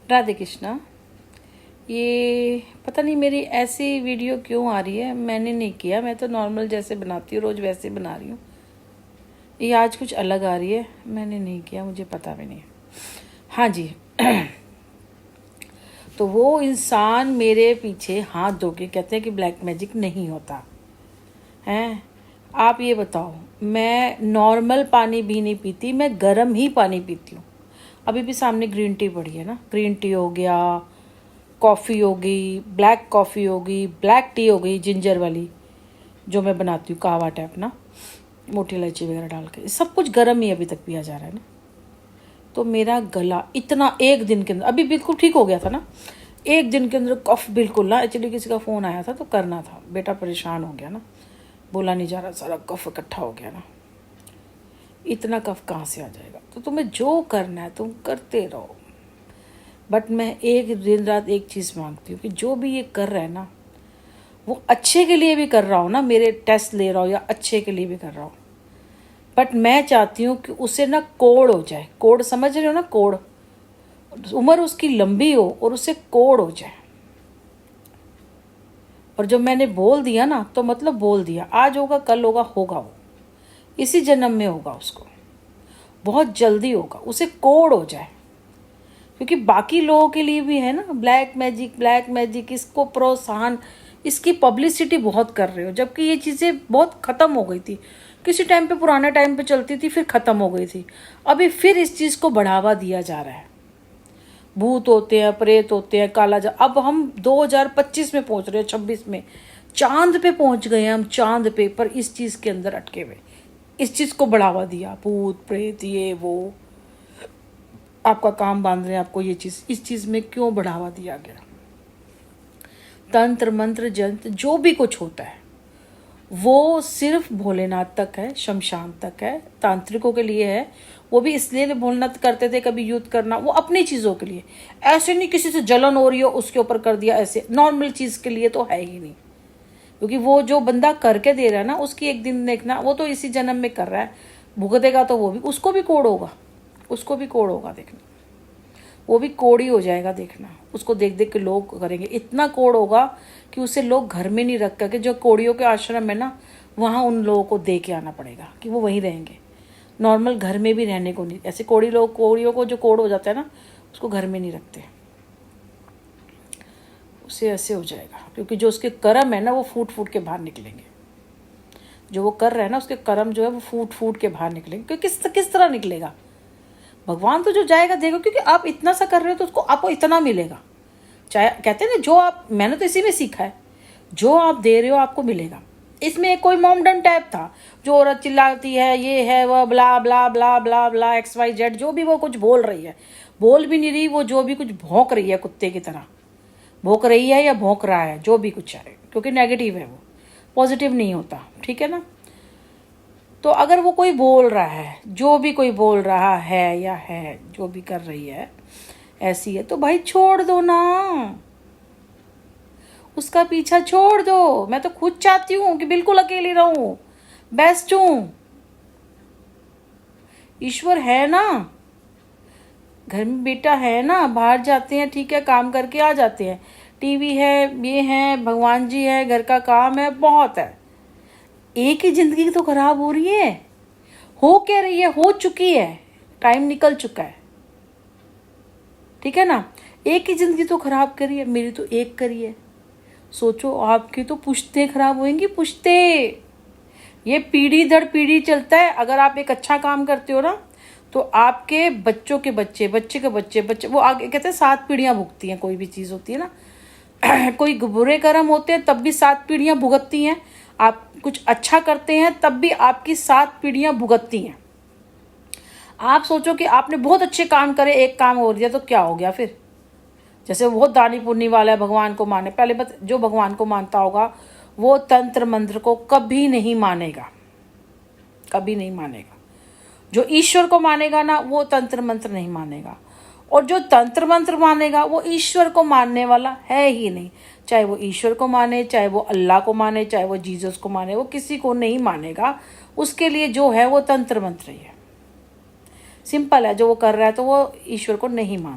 राधे कृष्णा। ये पता नहीं मेरी ऐसी वीडियो क्यों आ रही है, मैंने नहीं किया, मैं तो नॉर्मल जैसे बनाती हूँ रोज़ वैसे बना रही हूँ। ये आज कुछ अलग आ रही है, मैंने नहीं किया, मुझे पता भी नहीं। हाँ जी। तो वो इंसान मेरे पीछे हाथ धो के कहते हैं कि ब्लैक मैजिक नहीं होता हैं। आप ये बताओ, मैं नॉर्मल पानी भी नहीं पीती, मैं गर्म ही पानी पीती हूँ। अभी भी सामने ग्रीन टी पड़ी है ना, ग्रीन टी हो गया, कॉफ़ी हो गई, ब्लैक कॉफ़ी हो गई, ब्लैक टी हो गई जिंजर वाली जो मैं बनाती हूँ, कहवा टाइप ना, मोटी इलायची वगैरह डाल के, सब कुछ गर्म ही अभी तक पिया जा रहा है ना। तो मेरा गला इतना एक दिन के अंदर अभी बिल्कुल ठीक हो गया था ना, एक दिन के अंदर कफ बिल्कुल ना, एक्चुअली किसी का फ़ोन आया था तो करना था, बेटा परेशान हो गया ना, बोला नहीं जा रहा, सारा कफ इकट्ठा हो गया ना। इतना कफ कहाँ से आ जाएगा? तो तुम्हें जो करना है तुम करते रहो, बट मैं एक दिन रात एक चीज़ मांगती हूँ कि जो भी ये कर रहा है ना, वो अच्छे के लिए भी कर रहा हो ना, मेरे टेस्ट ले रहा हो या अच्छे के लिए भी कर रहा हो, बट मैं चाहती हूँ कि उसे ना कोड़ हो जाए। कोड़ समझ रहे हो ना? कोड़, उम्र उसकी लंबी हो और उसे कोड़ हो जाए। और जब मैंने बोल दिया ना तो मतलब बोल दिया, आज होगा कल होगा, होगा वो इसी जन्म में होगा, उसको बहुत जल्दी होगा, उसे कोड़ हो जाए। क्योंकि बाकी लोगों के लिए भी है ना ब्लैक मैजिक, ब्लैक मैजिक, इसको प्रोत्साहन, इसकी पब्लिसिटी बहुत कर रहे हो, जबकि ये चीज़ें बहुत ख़त्म हो गई थी। किसी टाइम पे, पुराने टाइम पे चलती थी, फिर ख़त्म हो गई थी, अभी फिर इस चीज़ को बढ़ावा दिया जा रहा है। भूत होते हैं, प्रेत होते हैं, काला जा, अब हम 2025 में पहुंच रहे हैं, 26 में चांद पे पहुंच गए हैं हम, चांद पे, पर इस चीज़ के अंदर अटके हुए, इस चीज़ को बढ़ावा दिया, भूत प्रेत ये वो, आपका काम बांध रहे हैं आपको, ये चीज़, इस चीज़ में क्यों बढ़ावा दिया गया? तंत्र मंत्र जंत्र जो भी कुछ होता है वो सिर्फ भोलेनाथ तक है, शमशान तक है, तांत्रिकों के लिए है। वो भी इसलिए भोलेनाथ करते थे कभी युद्ध करना, वो अपनी चीज़ों के लिए, ऐसे नहीं किसी से जलन हो रही हो उसके ऊपर कर दिया, ऐसे नॉर्मल चीज़ के लिए तो है ही नहीं। क्योंकि वो जो बंदा करके दे रहा है ना, उसकी एक दिन देखना, वो तो इसी जन्म में कर रहा है, भुगतेगा तो वो भी, उसको भी कोड़ होगा, उसको भी कोड़ होगा, देखना वो भी कोड़ी हो जाएगा, देखना उसको देख देख के लोग करेंगे, इतना कोड़ होगा कि उसे लोग घर में नहीं रख करके, जो कोड़ियों के आश्रम है ना, वहाँ उन लोगों को दे के आना पड़ेगा कि वो वहीं रहेंगे, नॉर्मल घर में भी रहने को नहीं। ऐसे कोड़ी लोग, कोड़ियों को जो कोड़ हो जाता है ना, उसको घर में नहीं रखते, उसे ऐसे हो जाएगा। क्योंकि जो उसके कर्म है ना, वो फूट फूट के बाहर निकलेंगे, जो वो कर रहे हैं ना, उसके कर्म जो है वो फूट फूट के बाहर निकलेंगे। क्योंकि किस तरह निकलेगा? भगवान तो जो जाएगा देगा, क्योंकि आप इतना सा कर रहे हो तो उसको, आपको इतना मिलेगा। चाहे कहते हैं ना, जो आप, मैंने तो इसी में सीखा है, जो आप दे रहे हो आपको मिलेगा। इसमें एक कोई मॉमडन टाइप था, जो औरत चिल्लाती है, ये है वह, ब्ला ब्ला ब्ला ब्ला ब्ला, XYZ, जो भी वो कुछ बोल रही है, बोल भी नहीं रही वो, जो भी कुछ भौंक रही है कुत्ते की तरह, भौंक रही है या भौंक रहा है, जो भी कुछ है, क्योंकि नेगेटिव है वो, पॉजिटिव नहीं होता, ठीक है ना। तो अगर वो कोई बोल रहा है, जो भी कोई बोल रहा है या है, जो भी कर रही है ऐसी है, तो भाई छोड़ दो ना, उसका पीछा छोड़ दो। मैं तो खुद चाहती हूँ कि बिल्कुल अकेली रहूं, बेस्ट हूं। ईश्वर है ना, घर में बेटा है ना, बाहर जाते हैं ठीक है, काम करके आ जाते हैं, टीवी है, ये है, भगवान जी है, घर का काम है, बहुत है। एक ही जिंदगी तो खराब हो रही है, हो क्या रही है, हो चुकी है, टाइम निकल चुका है, ठीक है ना। एक ही जिंदगी तो खराब करी है, मेरी तो एक करी है। सोचो आपकी तो पुश्ते खराब होंगी, पुश्ते, ये पीढ़ी दर पीढ़ी चलता है। अगर आप एक अच्छा काम करते हो ना, तो आपके बच्चों के बच्चे, बच्चे के बच्चे, बच्चे, वो आगे कहते हैं 7 पीढ़ियां भुगती हैं, कोई भी चीज़ होती है ना। कोई बुरे कर्म होते हैं तब भी 7 पीढ़ियां भुगतती हैं, आप कुछ अच्छा करते हैं तब भी आपकी 7 पीढ़ियां भुगतती हैं। आप सोचो कि आपने बहुत अच्छे काम करे, एक काम हो दिया तो क्या हो गया फिर? जैसे बहुत दानी पुण्य वाला है, भगवान को माने, पहले बस जो भगवान को मानता होगा वो तंत्र मंत्र को कभी नहीं मानेगा, कभी नहीं मानेगा। जो ईश्वर को मानेगा ना, वो तंत्र मंत्र नहीं मानेगा, और जो तंत्र मंत्र मानेगा वो ईश्वर को मानने वाला है ही नहीं। चाहे वो ईश्वर को माने, चाहे वो अल्लाह को माने, चाहे वो जीसस को माने, वो किसी को नहीं मानेगा। उसके लिए जो है वो तंत्र मंत्र ही है, सिंपल है। जो वो कर रहा है तो वो ईश्वर को नहीं मानता।